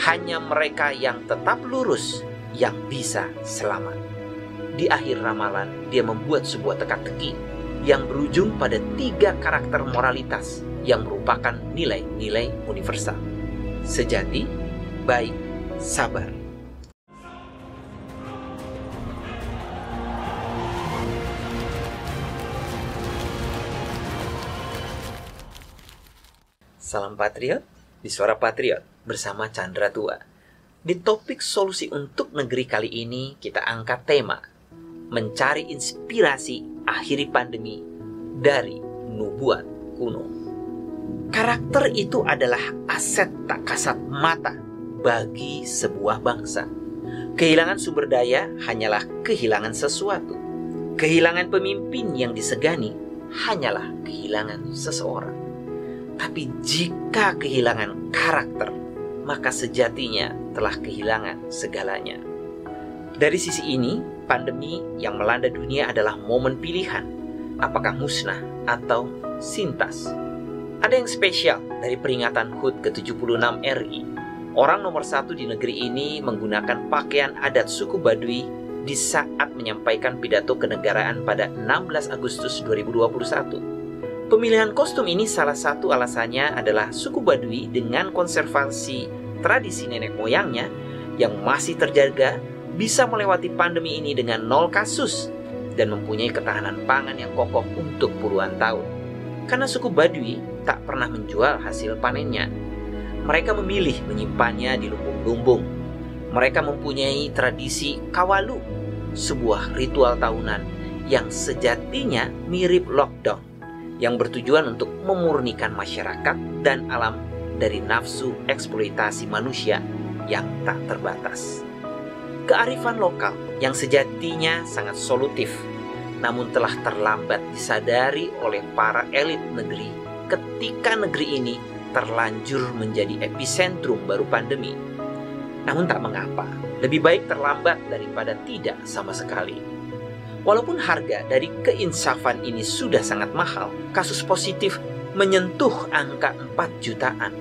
Hanya mereka yang tetap lurus yang bisa selamat. Di akhir ramalan, dia membuat sebuah teka-teki yang berujung pada 3 karakter moralitas yang merupakan nilai-nilai universal: sejati, baik, sabar. Salam Patriot, di Suara Patriot bersama Chandra Tua. Di topik solusi untuk negeri kali ini kita angkat tema mencari inspirasi akhiri pandemi dari nubuat kuno. Karakter itu adalah aset tak kasat mata bagi sebuah bangsa. Kehilangan sumber daya hanyalah kehilangan sesuatu. Kehilangan pemimpin yang disegani hanyalah kehilangan seseorang. Tapi jika kehilangan karakter, maka sejatinya telah kehilangan segalanya. Dari sisi ini, pandemi yang melanda dunia adalah momen pilihan. Apakah musnah atau sintas? Ada yang spesial dari peringatan HUT ke-76 RI. Orang nomor 1 di negeri ini menggunakan pakaian adat suku Baduy di saat menyampaikan pidato kenegaraan pada 16 Agustus 2021. Pemilihan kostum ini salah satu alasannya adalah suku Baduy dengan konservasi tradisi nenek moyangnya yang masih terjaga bisa melewati pandemi ini dengan 0 kasus dan mempunyai ketahanan pangan yang kokoh untuk puluhan tahun. Karena suku Baduy tak pernah menjual hasil panennya. Mereka memilih menyimpannya di lumbung-lumbung. Mereka mempunyai tradisi kawalu, sebuah ritual tahunan yang sejatinya mirip lockdown, yang bertujuan untuk memurnikan masyarakat dan alam dari nafsu eksploitasi manusia yang tak terbatas. Kearifan lokal yang sejatinya sangat solutif, namun telah terlambat disadari oleh para elit negeri ketika negeri ini terlanjur menjadi epicentrum baru pandemi. Namun tak mengapa, lebih baik terlambat daripada tidak sama sekali. Walaupun harga dari keinsafan ini sudah sangat mahal, kasus positif menyentuh angka 4 jutaan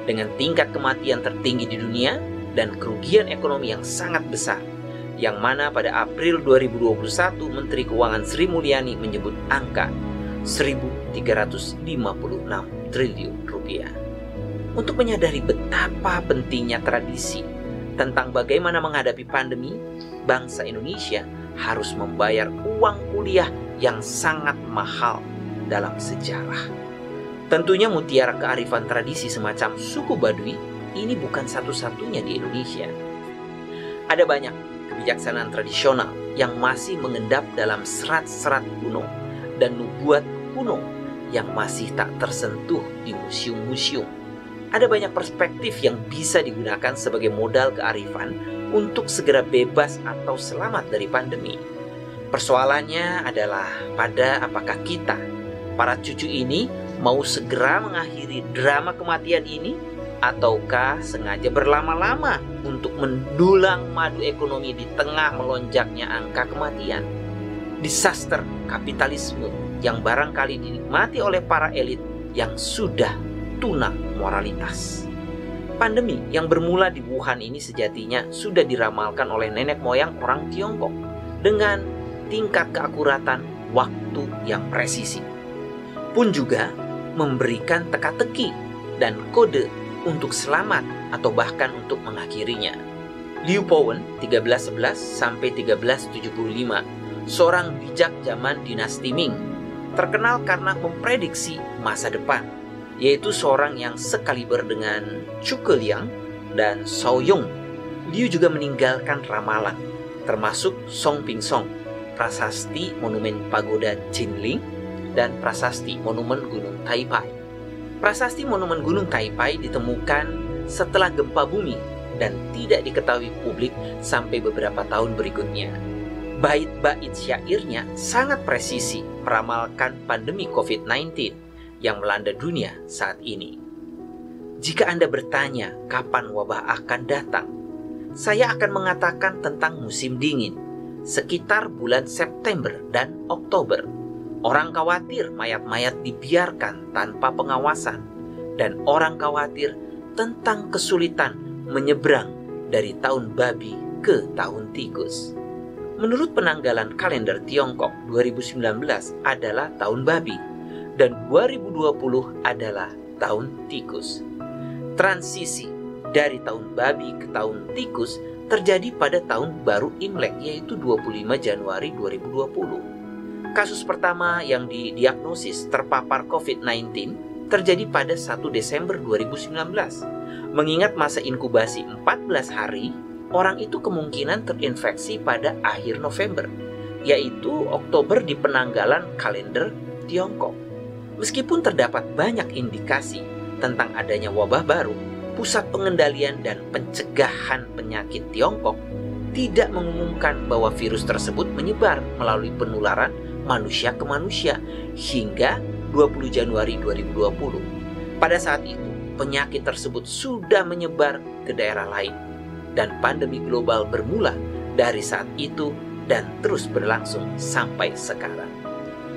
dengan tingkat kematian tertinggi di dunia dan kerugian ekonomi yang sangat besar, yang mana pada April 2021 Menteri Keuangan Sri Mulyani menyebut angka 1.356 triliun rupiah. Untuk menyadari betapa pentingnya tradisi tentang bagaimana menghadapi pandemi, bangsa Indonesia harus membayar uang kuliah yang sangat mahal dalam sejarah. Tentunya mutiara kearifan tradisi semacam suku Baduy ini bukan satu-satunya di Indonesia. Ada banyak kebijaksanaan tradisional yang masih mengendap dalam serat-serat kuno dan nubuat kuno yang masih tak tersentuh di museum-museum. Ada banyak perspektif yang bisa digunakan sebagai modal kearifan untuk segera bebas atau selamat dari pandemi. Persoalannya adalah pada apakah kita, para cucu ini, mau segera mengakhiri drama kematian ini, ataukah sengaja berlama-lama untuk mendulang madu ekonomi di tengah melonjaknya angka kematian. Disaster kapitalisme yang barangkali dinikmati oleh para elit yang sudah tuna moralitas. Pandemi yang bermula di Wuhan ini sejatinya sudah diramalkan oleh nenek moyang orang Tiongkok dengan tingkat keakuratan waktu yang presisi. Pun juga memberikan teka-teki dan kode untuk selamat atau bahkan untuk mengakhirinya. Liu Powen 1311 sampai 1375, seorang bijak zaman dinasti Ming, terkenal karena memprediksi masa depan, yaitu seorang yang sekaliber dengan Zhuge Liang dan Shao Yong. Liu juga meninggalkan ramalan, termasuk Song Ping Song, prasasti monumen pagoda Jinling, dan prasasti monumen Gunung Taipai. Prasasti monumen Gunung Taipai ditemukan setelah gempa bumi dan tidak diketahui publik sampai beberapa tahun berikutnya. Bait-bait syairnya sangat presisi meramalkan pandemi COVID-19 yang melanda dunia saat ini. Jika Anda bertanya kapan wabah akan datang, saya akan mengatakan tentang musim dingin, sekitar bulan September dan Oktober. Orang khawatir mayat-mayat dibiarkan tanpa pengawasan, dan orang khawatir tentang kesulitan menyeberang dari tahun babi ke tahun tikus. Menurut penanggalan kalender Tiongkok, 2019 adalah tahun babi dan 2020 adalah tahun tikus. Transisi dari tahun babi ke tahun tikus terjadi pada tahun baru Imlek, yaitu 25 Januari 2020. Kasus pertama yang didiagnosis terpapar COVID-19 terjadi pada 1 Desember 2019. Mengingat masa inkubasi 14 hari, orang itu kemungkinan terinfeksi pada akhir November, yaitu Oktober di penanggalan kalender Tiongkok. Meskipun terdapat banyak indikasi tentang adanya wabah baru, Pusat Pengendalian dan Pencegahan Penyakit Tiongkok tidak mengumumkan bahwa virus tersebut menyebar melalui penularan manusia ke manusia hingga 20 Januari 2020. Pada saat itu, penyakit tersebut sudah menyebar ke daerah lain, dan pandemi global bermula dari saat itu dan terus berlangsung sampai sekarang.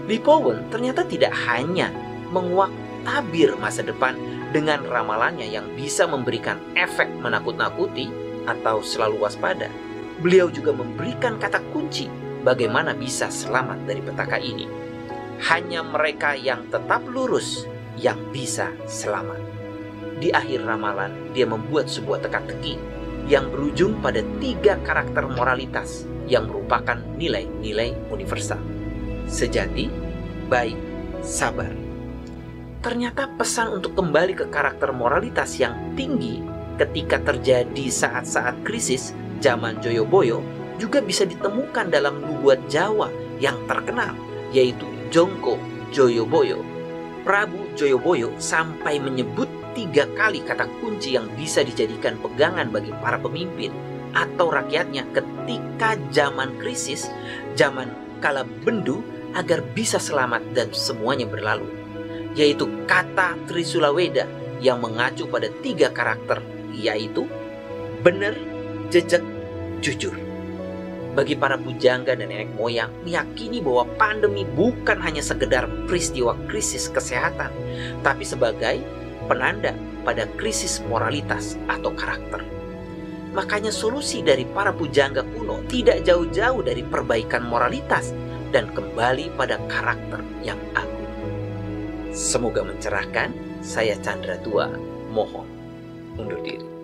Li Po Wen ternyata tidak hanya menguak tabir masa depan dengan ramalannya yang bisa memberikan efek menakut-nakuti atau selalu waspada. Beliau juga memberikan kata kunci bagaimana bisa selamat dari petaka ini. Hanya mereka yang tetap lurus yang bisa selamat. Di akhir ramalan, dia membuat sebuah teka-teki yang berujung pada 3 karakter moralitas yang merupakan nilai-nilai universal: sejati, baik, sabar. Ternyata pesan untuk kembali ke karakter moralitas yang tinggi ketika terjadi saat-saat krisis zaman Joyoboyo juga bisa ditemukan dalam nubuat Jawa yang terkenal, yaitu Jongko Joyoboyo. Prabu Joyoboyo sampai menyebut 3 kali kata kunci yang bisa dijadikan pegangan bagi para pemimpin atau rakyatnya ketika zaman krisis, zaman kala bendu, agar bisa selamat dan semuanya berlalu, yaitu kata Trisulaweda yang mengacu pada 3 karakter, yaitu benar, jejak, jujur. Bagi para pujangga dan nenek moyang, meyakini bahwa pandemi bukan hanya sekedar peristiwa krisis kesehatan, tapi sebagai penanda pada krisis moralitas atau karakter. Makanya solusi dari para pujangga kuno tidak jauh-jauh dari perbaikan moralitas dan kembali pada karakter yang agung. Semoga mencerahkan. Saya Chandra Tua, mohon undur diri.